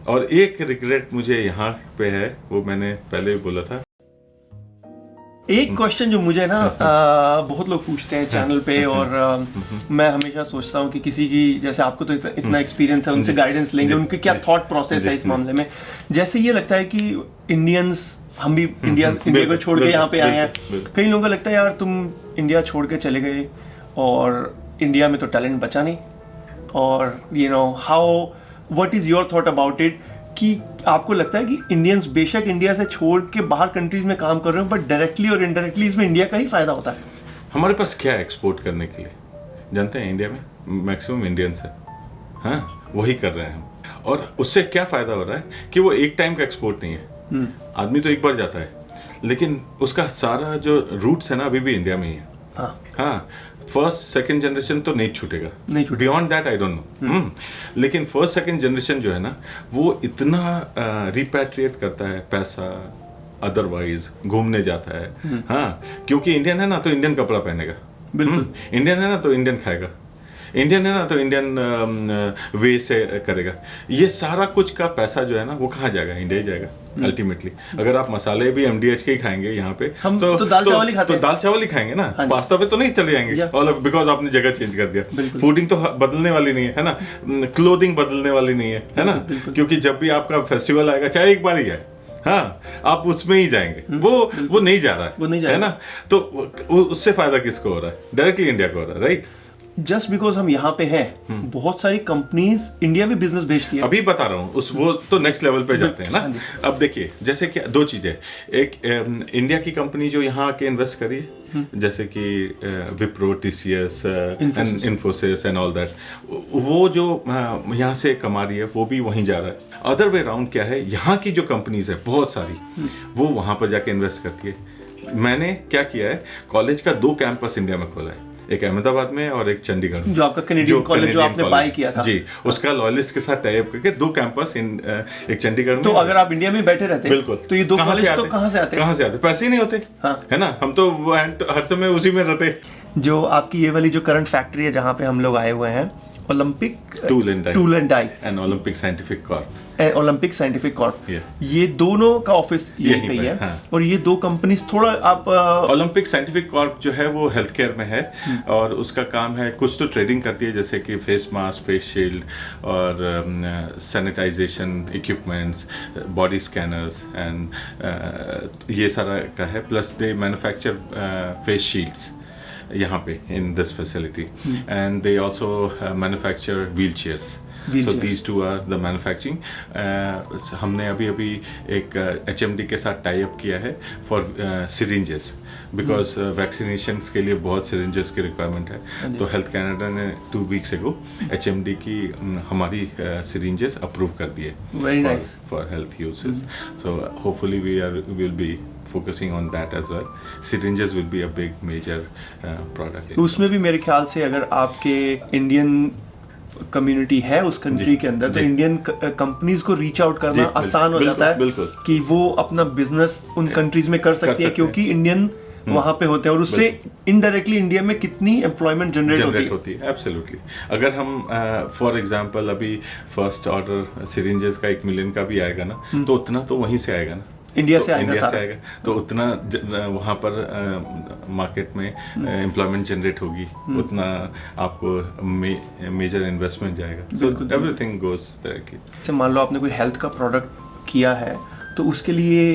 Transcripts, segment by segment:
और एक रिग्रेट मुझे यहाँ पे है, वो मैंने पहले भी बोला था। एक क्वेश्चन जो मुझे ना बहुत लोग पूछते हैं चैनल पे, और मैं हमेशा सोचता हूँ कि किसी की, जैसे आपको तो इतना एक्सपीरियंस है, उनसे गाइडेंस लेंगे, उनके क्या थॉट प्रोसेस है इस मामले में। जैसे ये लगता है कि इंडियंस, हम भी इंडिया को छोड़ के यहाँ पे आए हैं, कई लोगों को लगता है यार तुम इंडिया छोड़ के चले गए और इंडिया में तो टैलेंट बचा नहीं, और you know how, what is your thought about it, कि आपको लगता है कि इंडियंस बेशक इंडिया से छोड़ के बाहर कंट्रीज में काम कर रहे हो, बट डायरेक्टली और इनडायरेक्टली इसमें इंडिया का ही फायदा होता है? हमारे पास क्या है एक्सपोर्ट करने के लिए, जानते हैं? इंडिया में मैक्सिमम इंडियंस है, हाँ, वही कर रहे हैं हम। और उससे क्या फायदा हो रहा है कि वो एक टाइम का एक्सपोर्ट नहीं है। आदमी तो एक बार जाता है, लेकिन उसका सारा जो रूट्स है ना अभी भी इंडिया में ही है। हाँ, फर्स्ट सेकंड जनरेशन तो नहीं छूटेगा, beyond that I don't know. लेकिन फर्स्ट सेकंड जनरेशन जो है ना, वो इतना रिपैट्रिएट करता है पैसा, अदरवाइज घूमने जाता है। हाँ, क्योंकि इंडियन है ना तो इंडियन कपड़ा पहनेगा, बिल्कुल, इंडियन है ना तो इंडियन खाएगा, इंडियन है ना तो इंडियन वे से करेगा। ये सारा कुछ का पैसा जो है ना वो कहाँ जाएगा? इंडिया ही जाएगा अल्टीमेटली। अगर आप मसाले भी MDH के ही खाएंगे यहाँ पे, हम तो दाल चावल ही खाते हैं, तो दाल चावल ही खाएंगे ना, पास्ता पे तो नहीं चले जाएंगे, और बिकॉज आपने जगह चेंज कर दिया। फूडिंग तो बदलने वाली नहीं है ना, क्लोथिंग बदलने वाली नहीं है ना, क्योंकि जब भी आपका फेस्टिवल आएगा, चाहे एक बार ही आए, हाँ, आप उसमें ही जाएंगे। वो नहीं जा रहा है, वो नहीं जा रहा है ना, तो उससे फायदा किसको हो रहा है? डायरेक्टली इंडिया को हो रहा है, राइट? जस्ट बिकॉज हम यहाँ पे हैं, बहुत सारी कंपनीज इंडिया में बिजनेस भेजती है। अभी बता रहा हूँ, वो तो नेक्स्ट लेवल पे जाते हैं ना। अब देखिए, जैसे कि दो चीजें, एक इंडिया की कंपनी जो यहाँ आके इन्वेस्ट करी है, जैसे कि Wipro, TCS, Infosys and all that, वो जो यहाँ से कमा रही है वो भी वहीं जा रहा है। अदर वे राउंड क्या है, यहाँ की जो कंपनीज है बहुत सारी, वो वहाँ पर जाके इन्वेस्ट करती है। मैंने क्या किया है, कॉलेज का 2 कैंपस इंडिया में खोला है, एक अहमदाबाद में और एक चंडीगढ़ में, जो आपका कैनेडियन कॉलेज जो आपने बाय किया था जी, उसका लॉयलिस्ट के साथ टाई अप करके 2 कैंपस, एक चंडीगढ़ में। तो अगर आप इंडिया में बैठे रहते, बिल्कुल, तो ये 2 कॉलेज तो कहाँ से आते? पैसे ही नहीं होते, हाँ, है ना, हम तो हर समय उसी में रहते। जो आपकी ये वाली जो करंट फैक्ट्री है जहाँ पे हम लोग आए हुए हैं, Olympic tool and die and Olympic scientific corp, Olympic scientific corp, ये दोनों का ऑफिस यहीं पे है। हाँ। और ये 2 कंपनीज थोड़ा आप ओलंपिक साइंटिफिक कॉर्प जो है वो हेल्थ केयर में है, और उसका काम है, कुछ तो ट्रेडिंग करती है, जैसे कि फेस मास्क, फेस शील्ड और sanitisation equipments, body scanners and ये सारा का है। Plus they manufacture face shields यहाँ पे in this facility, and they also manufacture wheelchairs. So these two are the manufacturing. हमने अभी एक HMD के साथ टाई अप किया है for syringes, because vaccinations के लिए बहुत syringes की requirement है। तो Health Canada ने 2 weeks ago HMD की हमारी syringes approve कर दिए for health uses. So hopefully we will be focusing on that as well. Syringes will be a big major product. तो उसमें भी मेरे ख्याल से अगर आपके इंडियन कम्युनिटी है उस कंट्री के अंदर, तो इंडियन कंपनीज को रीच आउट करना आसान हो जाता है, कि वो अपना बिजनेस उन कंट्रीज में कर सकती है, क्योंकि इंडियन वहाँ पे होते हैं, और उससे इनडायरेक्टली इंडिया में कितनी एम्प्लॉयमेंट जनरेट होती है। एब्सोल्युटली। अगर हम फॉर एग्जांपल अभी फर्स्ट ऑर्डर सिरिंजेस का 1 मिलियन का भी आएगा ना, तो उतना तो वहीं से आएगा ना, इंडिया से आएगा, तो उतना वहाँ पर मार्केट में एम्प्लॉयमेंट जनरेट होगी, उतना आपको मेजर इन्वेस्टमेंट जाएगा। So everything goes directly. मान लो आपने कोई हेल्थ का प्रोडक्ट किया है, तो उसके लिए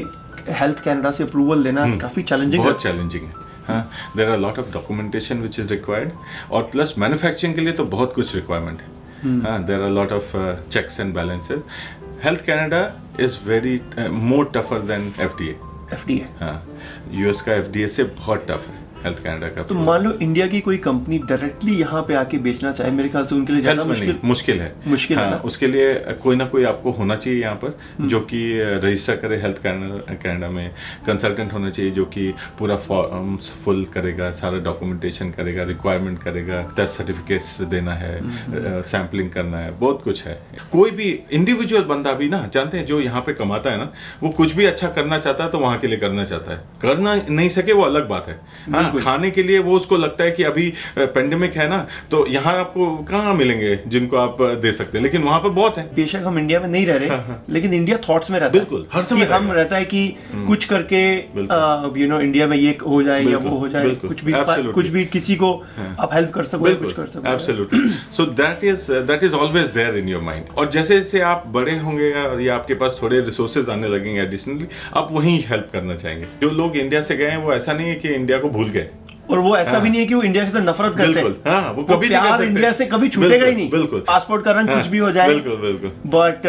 हेल्थ कैनेडा से अप्रूवल लेना काफ़ी चैलेंजिंग है। बहुत चैलेंजिंग है, हाँ, there are lot of documentation which is required, और प्लस मैन्युफैक्चरिंग के लिए तो बहुत कुछ रिक्वायरमेंट है, हाँ, there are lot of checks and balances. Health Canada is very more tougher than FDA. हाँ, US का FDA से बहुत टफ है हेल्थ कनाडा का। तो मान लो इंडिया की कोई कंपनी डायरेक्टली यहाँ पे आके बेचना चाहे, मेरे ख्याल से उनके लिए ज़्यादा मुश्किल है ना? उसके लिए कोई ना कोई आपको होना चाहिए यहाँ पर, जो कि रजिस्टर करे हेल्थ कनाडा में, कंसल्टेंट होना चाहिए जो कि पूरा फॉर्म फुल करेगा, सारा डॉक्यूमेंटेशन करेगा, रिक्वायरमेंट करेगा, टेस्ट सर्टिफिकेट्स देना है, सैम्पलिंग करना है, बहुत कुछ है। कोई भी इंडिविजुअल बंदा भी ना, जानते हैं, जो यहाँ पे कमाता है ना, वो कुछ भी अच्छा करना चाहता है तो वहाँ के लिए करना चाहता है, करना नहीं सके वो अलग बात है, हाँ, बिल्कुल। खाने के लिए वो उसको लगता है कि अभी पेंडेमिक है ना, तो यहाँ आपको कहाँ मिलेंगे जिनको आप दे सकते हैं, लेकिन वहाँ पर बहुत है। बेशक हम इंडिया में नहीं रह रहे, लेकिन इंडिया थॉट्स में रहता है। बिल्कुल, हर समय हम रहता है कि कुछ करके इंडिया में ये हो जाए या वो हो जाए, कुछ भी किसी को आप हेल्प कर सको या कुछ कर सको। Absolutely. So that is always there in your mind. और जैसे जैसे आप बड़े होंगे और या आपके पास थोड़े रिसोर्सेज आने लगेंगे एडिशनली, आप वहीं हेल्प करना चाहेंगे। जो लोग इंडिया से गए हैं वो ऐसा नहीं है कि इंडिया को भूल गए, और वो ऐसा भी नहीं है कि वो इंडिया से नफरत करते हैं। हाँ, वो कभी नहीं कर प्यार सकते। इंडिया से कभी छूटेगा ही नहीं। बिल्कुल। पासपोर्ट का रंग कुछ भी हो जाए, बिल्कुल। But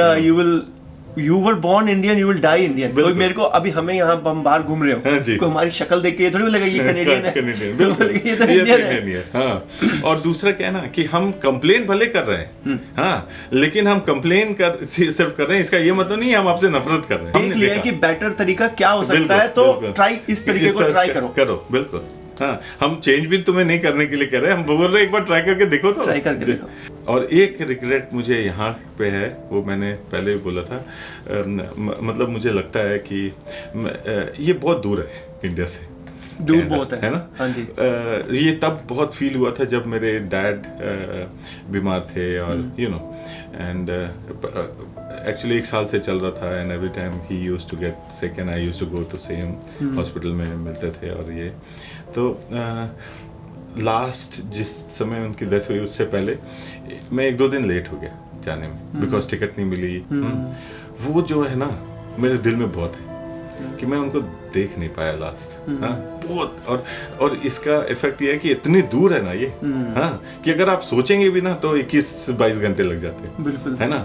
you were born Indian, you will die Indian. कोई मेरे को अभी हमें यहाँ हम बाहर घूम रहे हो, कोई हमारी शक्ल देख के ये थोड़ी लगेगा ये कनेडियन है, बिल्कुल, ये तो इंडियन है। हाँ। और दूसरा क्या है ना कि हम कंप्लेन भले कर रहे हैं, हाँ, लेकिन हम कंप्लेन सिर्फ कर रहे हैं, इसका ये मतलब नहीं है हम आपसे नफरत कर रहे हैं। देख लिया कि बेटर तरीका क्या हो सकता है, तो ट्राई इस तरीके को ट्राई करो। बिल्कुल। हाँ, हम चेंज भी तुम्हें नहीं करने के लिए कह रहे हैं, हम बोल रहे हैं एक बार ट्राई करके देखो तो। ट्राई करके देखो। और एक रिग्रेट मुझे यहाँ पे है, वो मैंने पहले भी बोला था, मतलब मुझे लगता है कि ये बहुत दूर है इंडिया से, दूर बहुत है ना? हाँ जी। ये तब बहुत फील हुआ था जब मेरे डैड बीमार थे, और यू नो, एंड एक्चुअली 1 साल से चल रहा था, and every time he used to get sick and I used to go to see him, hospital में मिलते थे। और ये तो लास्ट जिस समय उनकी डेथ हुई उससे पहले मैं 1-2 दिन लेट हो गया जाने में, बिकॉज टिकट नहीं मिली। वो जो है ना मेरे दिल में बहुत है कि मैं उनको देख नहीं पाया लास्ट। हाँ, बहुत। और इसका इफेक्ट ये है कि इतनी दूर है ना ये, हाँ, कि अगर आप सोचेंगे भी ना तो 21-22 घंटे लग जाते हैं, बिल्कुल, है ना,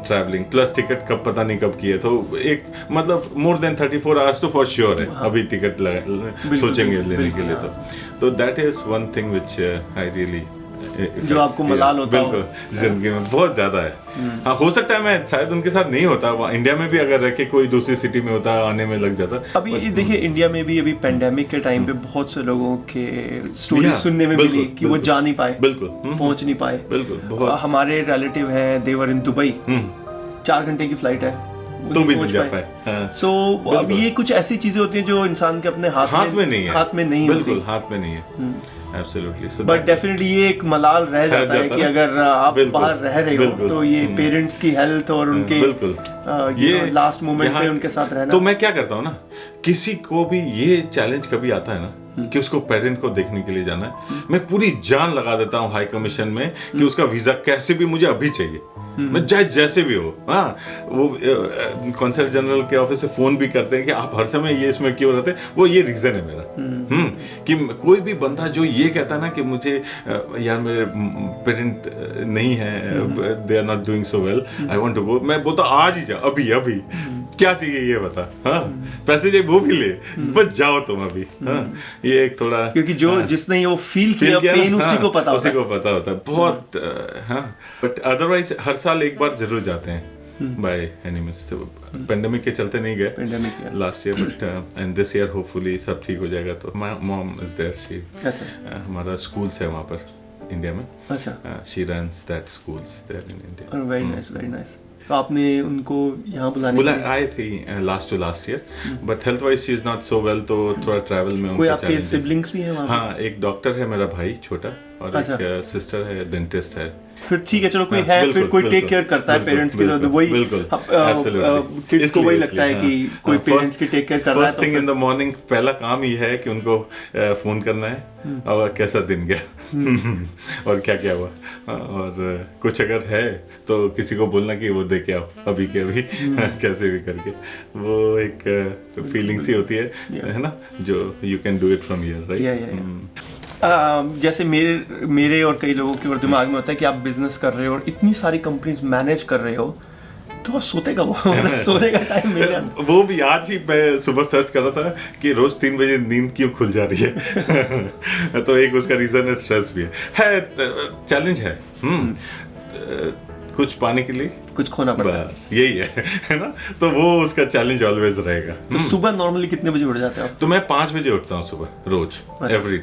ट्रैवलिंग प्लस टिकट कब पता नहीं कब की है, तो एक मतलब मोर देन 34 आवर्स तो फॉर श्योर है। हाँ, अभी टिकट सोचेंगे लेने के लिए तो that is one thing which I really, जो आपको मलाल होता है बिल्कुल जिंदगी में बहुत ज्यादा है। हाँ, हो सकता है मैं शायद उनके साथ नहीं होता, इंडिया में भी अगर रह के कोई दूसरी सिटी में होता आने में लग जाता। अभी देखिए इंडिया में भी अभी पेंडेमिक के टाइम पे बहुत से लोगों के स्टोरी सुनने में मिली कि वो जा नहीं पाए, बिल्कुल पहुंच नहीं पाए। बिल्कुल, बहुत। हमारे रिलेटिव है, देवर इन दुबई, 4 घंटे की फ्लाइट है, तो भी नहीं जा पाए। सो अब ये कुछ ऐसी चीजें होती हैं जो इंसान के अपने हाथ में नहीं है, बिल्कुल हाथ में नहीं है। Absolutely. बट डेफिनेटली ये एक मलाल रह जाता है कि अगर आप बाहर रह रहे हो तो ये पेरेंट्स की हेल्थ और उनके ये लास्ट मोमेंट पे उनके साथ रहना। तो मैं क्या करता हूँ ना, किसी को भी ये चैलेंज कभी आता है ना कि उसको पेरेंट को देखने के लिए जाना है, मैं पूरी जान लगा देता हूँ हाई कमीशन में कि उसका वीजा कैसे भी मुझे अभी चाहिए, मैं चाहे जैसे भी हो। हाँ, वो कॉन्सल जनरल के ऑफिस से फोन भी करते हैं कि आप हर समय ये इसमें क्यों रहते हैं, वो ये रीजन है मेरा। कि कोई भी बंदा जो ये कहता ना कि मुझे यार मेरे पेरेंट नहीं है, they are not doing so well, I want to go, मैं बोलता आज ही जाओ, अभी क्या चाहिए ये बता। हाँ, पैसे चाहिए वो भी ले, बस जाओ तुम अभी। हाँ, ये एक थोड़ा, क्योंकि जो जिसने वो फील किया पेन उसी को पता होता है बहुत। हाँ, बट अदरवाइज हर साल एक बार जरूर जाते हैं बाय एनी मींस। पेंडेमिक के चलते नहीं गए last year, but and this year hopefully सब ठीक हो जाएगा। तो my mom is there, she, हमारा स्कूल्स है वहाँ पर इंडिया में। अच्छा, she runs that schools there in India. Very nice, very nice. तो आपने उनको यहाँ बुलाने आए थे last year, but health wise she is not so well, तो थोड़ा ट्रैवल में कोई आपके सिबलिंग्स भी हैं वहाँ? हाँ, एक डॉक्टर है मेरा भाई छोटा, और एक सिस्टर है, डेंटिस्ट है। फिर ठीक है, चलो कोई है, फिर कोई टेक केयर करता है पेरेंट्स की, तो वही किड्स को वही लगता है कि कोई पेरेंट्स की टेक केयर कर रहा है। First thing in the morning पहला काम ये है कि उनको फोन करना है और कैसा दिन गया और क्या क्या हुआ, और कुछ अगर है तो किसी को बोलना कि वो दे के आओ अभी के अभी, कैसे भी करके। वो एक फीलिंग सी होती है ना, जो you can do it from here, right. जैसे मेरे और कई लोगों के दिमाग में होता है कि आप बिजनेस कर रहे हो और इतनी सारी कंपनीज मैनेज कर रहे हो, तो सोते कब हो? सोने का टाइम मिल जाता? वो भी आज ही मैं सुबह सर्च कर रहा था कि रोज 3 बजे नींद क्यों खुल जा रही है। तो एक उसका रीजन है स्ट्रेस भी है, चैलेंज है। कुछ पाने के लिए कुछ खोना पड़ता है, बस यही है ना। तो वो उसका चैलेंज ऑलवेज रहेगा। तो सुबह नॉर्मली कितने बजे उठ जाते हो आप? तो मैं 5 बजे उठता हूँ सुबह रोज, एवरी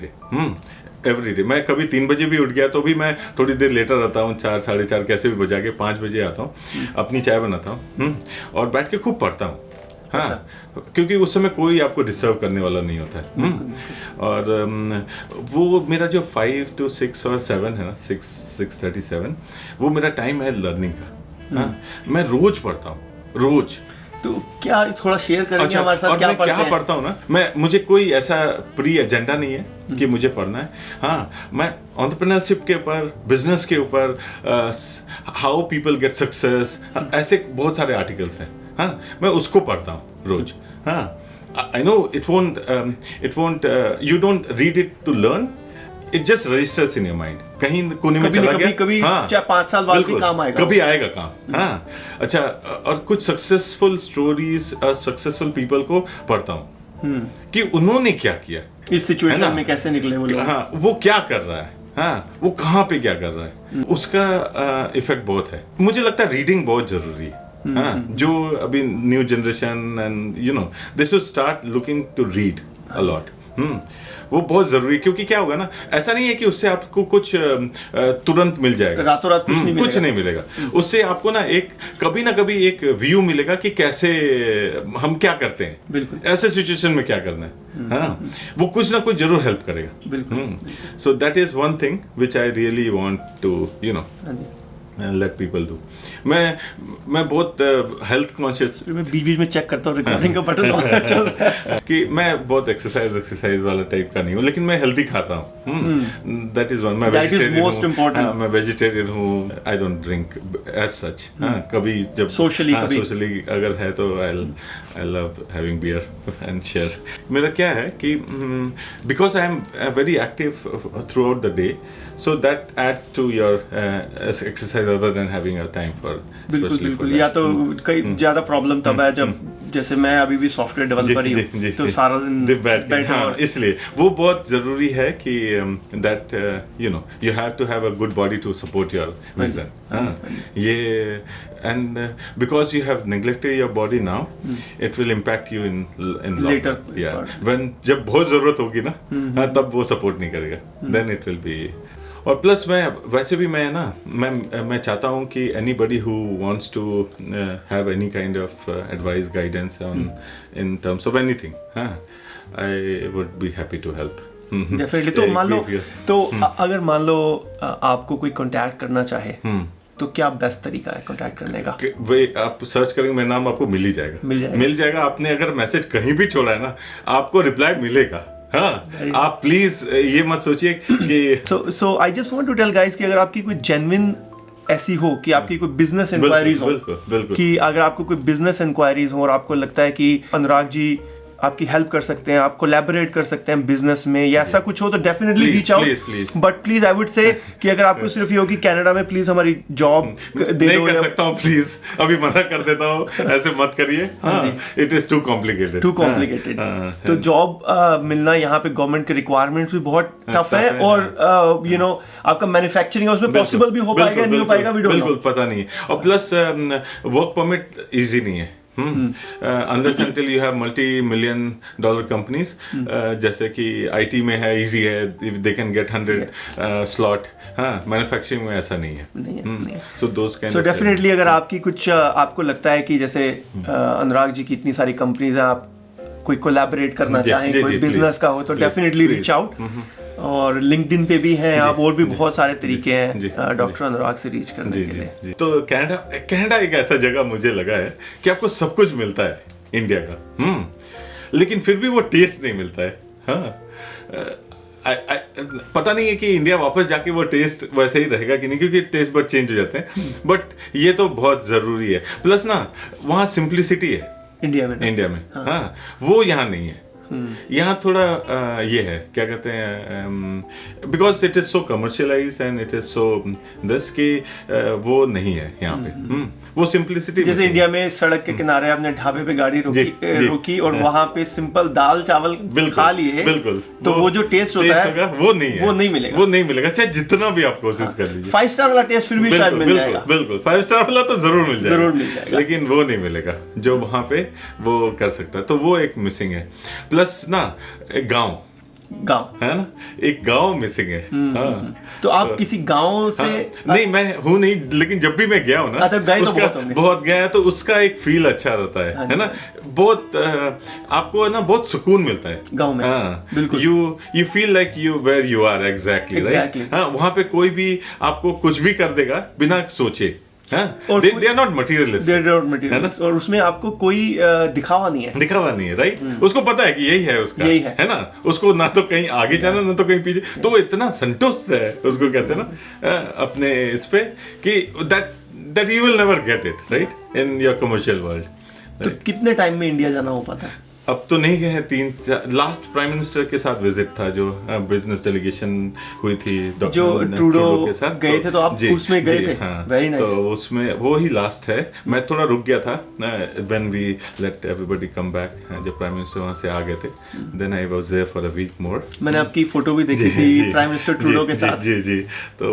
डे। मैं कभी 3 बजे भी उठ गया तो भी मैं थोड़ी देर लेटर रहता हूँ, 4 साढ़े 4 कैसे भी बजा के 5 बजे आता हूँ, अपनी चाय बनाता हूँ और बैठ के खूब पढ़ता हूँ। हाँ, क्योंकि उस समय कोई आपको डिस्टर्ब करने वाला नहीं होता है। और वो मेरा जो 5 to 6 और 7 है ना, 6:37, वो मेरा टाइम है लर्निंग का। हाँ, मैं रोज पढ़ता हूँ, रोज। तो क्या थोड़ा शेयर करेंगे हमारे साथ, क्या पढ़ते हैं? पढ़ता हूँ ना, मुझे कोई ऐसा प्री एजेंडा नहीं है कि मुझे पढ़ना है। हाँ, मैं एंटरप्रेन्योरशिप के ऊपर, बिजनेस के ऊपर, हाउ पीपल गेट सक्सेस, ऐसे बहुत सारे आर्टिकल्स हैं। हाँ, मैं उसको पढ़ता हूँ रोज। हाँ, I know it won't you don't read it to learn, it just registers in your mind. कहीं कोने में चला गया, कभी हाँ, चाहे 5 साल बाद भी काम आएगा, कभी आएगा काम। हाँ, अच्छा, और कुछ सक्सेसफुल स्टोरीज और सक्सेसफुल पीपल को पढ़ता हूँ कि उन्होंने क्या किया, इस सिचुएशन में कैसे निकले वो लोग। हाँ, वो क्या कर रहा है, हाँ, वो कहाँ पे क्या कर रहा है, उसका इफेक्ट बहुत है। मुझे लगता है रीडिंग बहुत जरूरी है। हाँ, जो अभी new generation and you know they should start looking to read a lot. वो बहुत जरूरी है, क्योंकि क्या होगा ना, ऐसा नहीं है कि उससे आपको कुछ तुरंत मिल जाएगा, रातों रात कुछ नहीं मिलेगा। उससे आपको ना कभी ना कभी एक व्यू मिलेगा कि कैसे हम क्या करते हैं, बिल्कुल ऐसे सिचुएशन में क्या करना है। हाँ, वो कुछ ना कुछ जरूर हेल्प करेगा, बिल्कुल। So that is one thing which I really want to you know let people do। मैं बहुत हेल्थ कॉन्शियस, मैं बीच में चेक करता हूँ रिकॉर्डिंग का बटन चल रहा है कि मैं बहुत एक्सरसाइज वाला टाइप का नहीं हूँ, लेकिन मैं हेल्दी खाता हूँ। That is one. मैं वेजिटेरियन हूँ। I don't drink as such. कभी जब सोशली अगर है तो I love having beer and share. मेरा क्या है कि because I am very active throughout the day, so that adds to your exercise other than having a time for बिल्कुल। या तो कई ज्यादा प्रॉब्लम तब है जब जैसे मैं अभी भी सॉफ्टवेयर डेवलपर ही हूँ, तो सारा दिन बैठे। हाँ, इसलिए वो बहुत जरूरी है कि that you know you have to have a good body to support your vision। ये and because you have neglected your body now, it will impact you in later। Yeah, when जब बहुत जरूरत होगी ना, तब वो सपोर्ट नहीं करेगा, then it will be। और प्लस वैसे भी मैं चाहता हूँ कि anybody who wants to have any kind of advice, guidance on in terms of anything, I would be happy to help। Definitely। तो मान लो, तो अगर मान लो आपको कोई कांटेक्ट करना चाहे, तो क्या बेस्ट तरीका है कांटेक्ट करने का? वे आप सर्च करेंगे, मेरा नाम आपको मिल जाएगा। आपने अगर मैसेज कहीं भी छोड़ा है ना, आपको रिप्लाई मिलेगा। हाँ, आप प्लीज ये मत सोचिए कि so I just want to tell guys कि अगर आपकी कोई जेन्युइन ऐसी हो कि आपकी कोई बिजनेस इंक्वायरीज हो, कि अगर आपको कोई बिजनेस इंक्वायरीज हो और आपको लगता है कि अनुराग जी आपकी हेल्प कर सकते हैं, आप कोलैबोरेट कर सकते हैं बिजनेस में, या ऐसा कुछ हो, तो definitely reach out. But please I would say कि अगर आपको सिर्फ ये हो कि कनाडा में प्लीज हमारी जॉब दे दो, कर सकता हूं, प्लीज अभी मना कर देता हूं, ऐसे मत करिए। It is too complicated. तो जॉब मिलना यहाँ पे गवर्नमेंट के रिक्वायरमेंट्स भी बहुत टफ है, और यू नो आपका मैन्युफैक्चरिंग है उसमें पॉसिबल भी हो पाएगा नहीं हो पाएगा, वी डोंट नो, बिल्कुल पता नहीं। और प्लस वर्क परमिट इजी नहीं है। unless until you have multi-million-dollar companies, जैसे कि IT में है, easy है, if they can get 100 slot। हाँ, manufacturing में ऐसा नहीं है। So those kind of definitely अगर आपकी कुछ आपको लगता है कि जैसे अनुराग जी की इतनी सारी कंपनीज हैं, आप कोई कोलैबोरेट करना चाहें, कोई बिजनेस का हो, तो डेफिनेटली रीच आउट। और लिंक्डइन पे भी हैं आप, और भी बहुत सारे तरीके हैं डॉक्टर अनुराग से रीच करने के लिए। तो कनाडा एक ऐसा जगह मुझे लगा है कि आपको सब कुछ मिलता है इंडिया का, लेकिन फिर भी वो टेस्ट नहीं मिलता है। हाँ, पता नहीं है कि इंडिया वापस जाके वो टेस्ट वैसे ही रहेगा कि नहीं, क्योंकि टेस्ट बट चेंज हो जाते हैं। बट ये तो बहुत जरूरी है। प्लस ना वहाँ सिंप्लिसिटी है इंडिया में। हाँ, वो यहाँ नहीं है। यहाँ थोड़ा ये है, क्या कहते हैं, because it is so commercialise and it is so this कि वो नहीं है यहाँ पे। वो सिंप्लिसिटी, जैसे इंडिया में सड़क के किनारे आपने ढाबे पे गाड़ी रोकी और वहाँ पे सिंपल दाल चावल खा लिए, बिल्कुल, तो वो जो टेस्ट होता है वो नहीं मिलेगा। चाहे जितना भी आप कोशिश कर लीजिए, 5 स्टार वाला टेस्ट फिर भी शायद मिल जाएगा। बिल्कुल 5 स्टार वाला तो जरूर मिल जाएगा, लेकिन वो नहीं मिलेगा जो वहाँ पे वो कर सकता है। तो वो एक मिसिंग है। प्लस ना गांव गांव है ना, एक गांव मिसिंग है। हाँ, तो आप किसी गांव से नहीं मैं हूँ नहीं, लेकिन जब भी मैं गया हूँ ना, तो गए तो बहुत होंगे। बहुत गया है, तो उसका एक फील अच्छा रहता है ना, बहुत आपको ना बहुत सुकून मिलता है गांव में। बिल्कुल, you feel like you where you are exactly, right. हाँ, वहाँ पे कोई भी आपको कुछ भी कर देगा बिना सोचे। They are not materialist, और उसमें आपको कोई दिखावा नहीं है, राइट। उसको पता है कि यही है उसका, है ना, उसको ना तो कहीं आगे जाना ना तो कहीं पीछे, तो वो इतना संतुष्ट है, उसको कहते हैं ना अपने इस पे कि that you will never get it right in your commercial world। तो कितने टाइम में इंडिया जाना हो पाता है? अब तो नहीं गए हैं, 3-4 लास्ट प्राइम मिनिस्टर के साथ विजिट था, जो बिजनेस डेलीगेशन हुई थी जो ट्रूडो के साथ गए थे, तो आप उसमें गए थे? हाँ, वेरी नाइस। तो उसमें वो ही लास्ट है। मैं थोड़ा रुक गया था when we let everybody come back, जब प्राइम मिनिस्टर वहां से आ गए थे, then I was there for a week more. मैंने आपकी फोटो भी देखी थी प्राइम मिनिस्टर ट्रूडो के साथ। जी, तो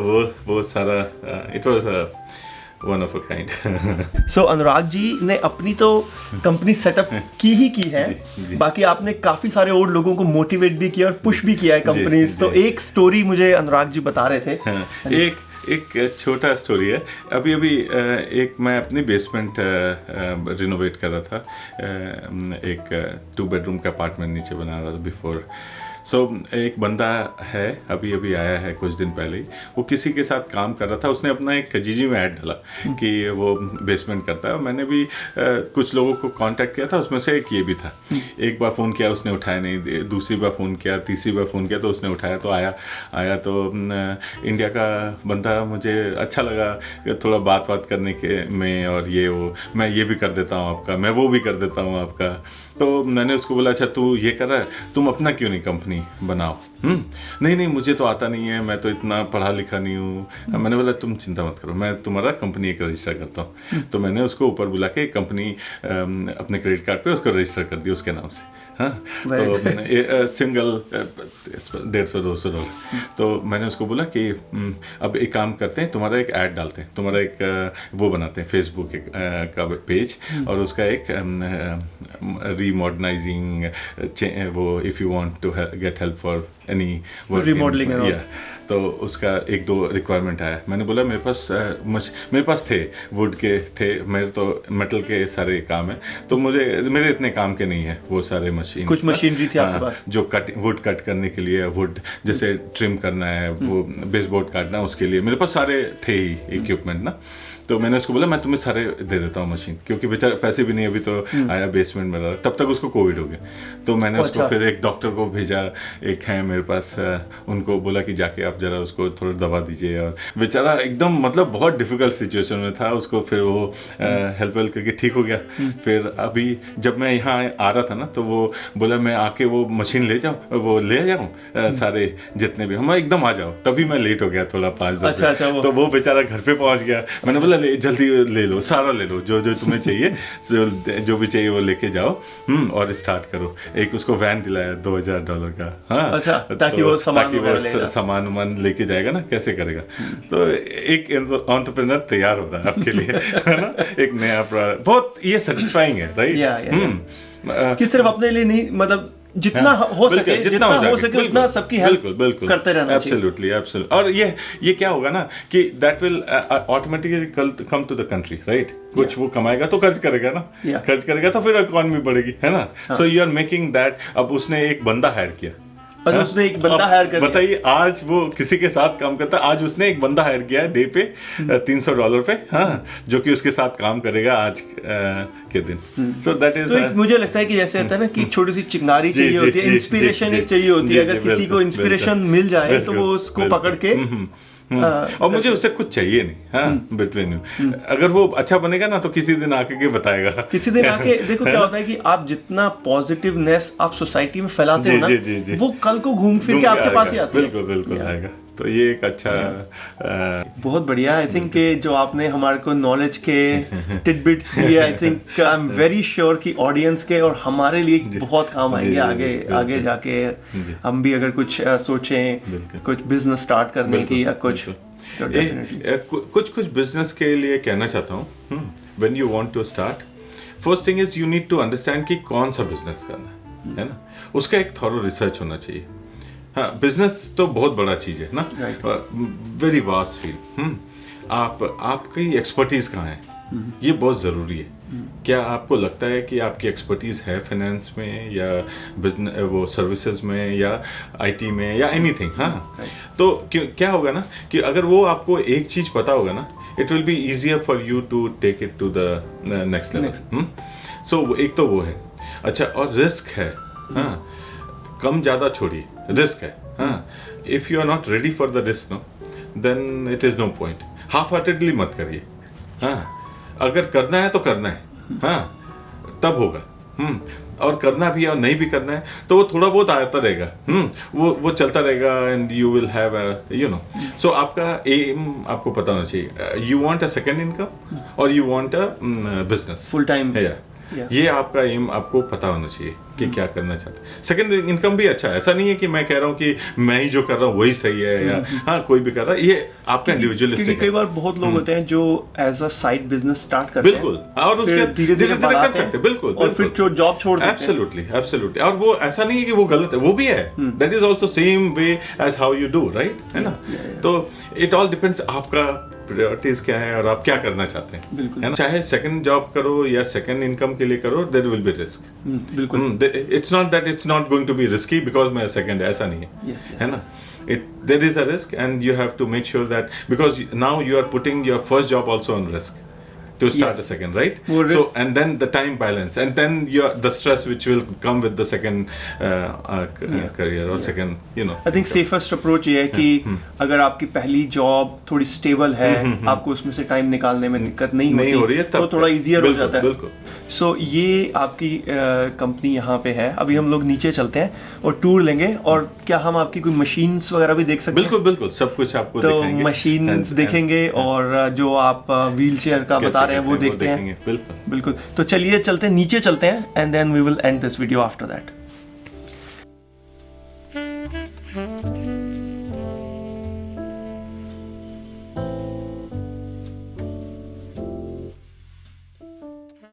वो सारा it was one of a kind। So Anurag ji ने अपनी तो कंपनी सेटअप की है, बाकी आपने काफी सारे और लोगों को मोटिवेट भी किया और पुश भी किया है कंपनीज। तो एक स्टोरी मुझे अनुराग जी बता रहे थे। एक छोटा स्टोरी है। अभी एक मैं अपनी बेसमेंट रिनोवेट कर रहा था, एक 2 बेडरूम का अपार्टमेंट नीचे बना रहा था बिफोर। सो एक बंदा है, अभी आया है कुछ दिन पहले ही, वो किसी के साथ काम कर रहा था, उसने अपना एक खजीजी में ऐड डाला कि वो बेसमेंट करता है, और मैंने भी कुछ लोगों को कांटेक्ट किया था, उसमें से एक ये भी था। एक बार फ़ोन किया, उसने उठाया नहीं, दूसरी बार फ़ोन किया, तीसरी बार फ़ोन किया तो उसने उठाया, तो आया तो इंडिया का बंदा, मुझे अच्छा लगा थोड़ा बात करने के में, और ये वो मैं ये भी कर देता हूँ आपका, मैं वो भी कर देता हूँ आपका। तो मैंने उसको बोला, अच्छा तू ये कर रहा है, तुम अपना क्यों नहीं कंपनी बनाओ? नहीं मुझे तो आता नहीं है, मैं तो इतना पढ़ा लिखा नहीं हूँ। मैंने बोला तुम चिंता मत करो, मैं तुम्हारा कंपनी एक रजिस्टर करता हूँ। तो मैंने उसको ऊपर बुला के कंपनी अपने क्रेडिट कार्ड पे उसको रजिस्टर कर दिया उसके नाम से। हाँ, तो सिंगल $150-200। तो मैंने उसको बोला कि अब एक काम करते हैं, तुम्हारा एक ऐड डालते हैं, तुम्हारा एक वो बनाते हैं फेसबुक का पेज, और उसका एक रीमॉडर्नाइजिंग वो, if you want to get help for any remodelling, तो उसका 1-2 रिक्वायरमेंट आया। मैंने बोला मेरे पास थे, वुड के थे, मेरे तो मेटल के सारे काम है, तो मेरे इतने काम के नहीं है वो सारे मशीन, कुछ मशीनरी थी आपके पास जो वुड कट करने के लिए, वुड जैसे ट्रिम करना है, वो बेसबोर्ड काटना, उसके लिए मेरे पास सारे थे ही इक्विपमेंट ना। तो मैंने उसको बोला मैं तुम्हें सारे दे देता हूँ मशीन, क्योंकि बेचारा पैसे भी नहीं, अभी तो आया बेसमेंट में रहा, तब तक उसको कोविड हो गया। तो मैंने उसको फिर एक डॉक्टर को भेजा, एक है मेरे पास, उनको बोला कि जाके आप जरा उसको थोड़ा दवा दीजिए, और बेचारा एकदम मतलब बहुत डिफिकल्ट सिचुएशन में था, उसको फिर वो हेल्प करके ठीक हो गया। फिर अभी जब मैं यहाँ आ रहा था ना, तो वो बोला मैं आके वो मशीन ले जाऊँ सारे जितने भी, हम एकदम आ जाओ, तभी मैं लेट हो गया थोड़ा 5-10 मिनट। तो वो बेचारा घर पे पहुँच गया। मैंने बोला जल्दी ले लो, सारा ले लो, जो तुम्हें चाहिए, जो भी चाहिए वो लेके जाओ, और स्टार्ट करो। एक उसको वैन दिलाया $2000 का। हाँ, अच्छा, ताकि वो सामान लेके जाएगा ना, कैसे करेगा। तो एक एंटरप्रेन्योर तैयार हो रहा है आपके लिए, है ना, एक नया प्रोडक्ट, बहुत ये सेटिस्फाइंग है, राइट। कि सिर्फ अपने लिए नहीं, मतलब जितना हो सके उतना सबकी हेल्प करते रहना चाहिए। एब्सोल्युटली। और ये क्या होगा ना कि that will automatically come to the country, right. कुछ वो कमाएगा तो खर्च करेगा ना, खर्च करेगा तो फिर इकोनॉमी बढ़ेगी, है ना। So you are making that. अब उसने एक बंदा हायर किया, उसने एक बंदा हायर कर, बताइए, आज वो किसी के साथ काम करता है, आज उसने एक बंदा हायर किया है डे पे $300 पे, हाँ, जो कि उसके साथ काम करेगा आज के दिन। सो दैट इज, मुझे लगता है कि जैसे होता है ना कि छोटी सी चिंगारी चाहिए होती है, इंस्पिरेशन एक चाहिए होती है। अगर किसी को इंस्पिरेशन मिल जाए तो वो उसको पकड़ के और मुझे उससे कुछ चाहिए नहीं, हाँ, बिटवीन यू। अगर वो अच्छा बनेगा ना तो किसी दिन आके के बताएगा, किसी दिन आके देखो क्या होता है कि आप जितना पॉजिटिवनेस आप सोसाइटी में फैलाते हो ना, वो कल को घूम फिर के आपके पास ही आता है। बिल्कुल आएगा। तो ये एक अच्छा बहुत बढ़िया। आई थिंक कि जो आपने हमारे को नॉलेज के टिडबिट्स दिए, I think I am very sure कि ऑडियंस के और हमारे लिए बहुत काम आएंगे आगे जाके। हम भी अगर कुछ सोचें कुछ बिजनेस स्टार्ट करने की या कुछ, कुछ बिजनेस के लिए कहना चाहता हूँ। When you want to start, first thing is you need to understand कि कौन सा बिजनेस करना है ना। उसका एक थॉरो रिसर्च होना चाहिए, हाँ, बिजनेस तो बहुत बड़ा चीज है ना, वेरी वास्ट फील्ड। आपकी एक्सपर्टीज कहाँ है, ये बहुत ज़रूरी है। क्या आपको लगता है कि आपकी एक्सपर्टीज़ है फाइनेंस में या बिजनेस वो सर्विसेज में या आईटी में या एनीथिंग? हाँ, तो क्या होगा ना कि अगर वो आपको एक चीज़ पता होगा ना, it will be easier for you to take it to the next level. So एक तो वो है। अच्छा, और रिस्क है। हाँ, कम ज़्यादा छोड़िए, रिस्क है। हाँ, if you are not ready for the risk no, then it is no point. Half heartedly मत करिए। हाँ, अगर करना है तो करना है। हाँ, तब होगा। और करना भी है और नहीं भी करना है तो वो थोड़ा बहुत आता रहेगा। वो चलता रहेगा and you will have you know. So आपका एम आपको पता होना चाहिए। You want a second income और you want a business full time. ये आपका एम आपको पता होना चाहिए कि क्या करना चाहते हैं। सेकंड इनकम भी अच्छा है, ऐसा नहीं है कि मैं कह रहा हूँ कि मैं ही जो कर रहा हूँ वही सही है या हाँ कोई भी कर रहा है, ये आपका इंडिविजुअलिस्टिक है। कई बार बहुत लोग होते हैं जो as a side business start करते हैं, बिल्कुल, और उसके धीरे-धीरे कर सकते हैं। बिल्कुल, और फिर जो जॉब छोड़ देते हैं। एब्सोल्युटली। और वो ऐसा नहीं है कि वो गलत है, वो भी है। That is also same way as how you do, right, है ना? तो इट ऑल डिपेंड्स आपका प्रायोरिटीज क्या है और आप क्या करना चाहते हैं, बिल्कुल, है ना? चाहे सेकंड जॉब करो या सेकंड इनकम के लिए करो, देयर विल बी रिस्क। बिल्कुल, it's not that it's not going to be risky because मैं सेकंड, ऐसा नहीं है, है ना? There is a risk and you have to make sure that, because now you are putting your first job also on risk to start a second, right? So and then the time balance and then the stress which will come with the second career or second, you know. I think safest approach ये है कि अगर आपकी पहली job थोड़ी stable है, आपको उसमें से टाइम निकालने में दिक्कत नहीं हो रही है, तो थोड़ा इजियर हो जाता है। बिल्कुल। सो ये आपकी कंपनी यहाँ पे है। अभी हम लोग नीचे चलते हैं और टूर लेंगे। और क्या हम आपकी कोई मशीन्स वगैरह भी देख सकते हैं? बिल्कुल, सब कुछ आपको दिखाएंगे। तो मशीन्स देखेंगे और जो आप व्हील चेयर का बता रहे हैं वो देखते हैं। बिल्कुल। तो चलिए चलते हैं, नीचे चलते हैं, and then we will end this video after that.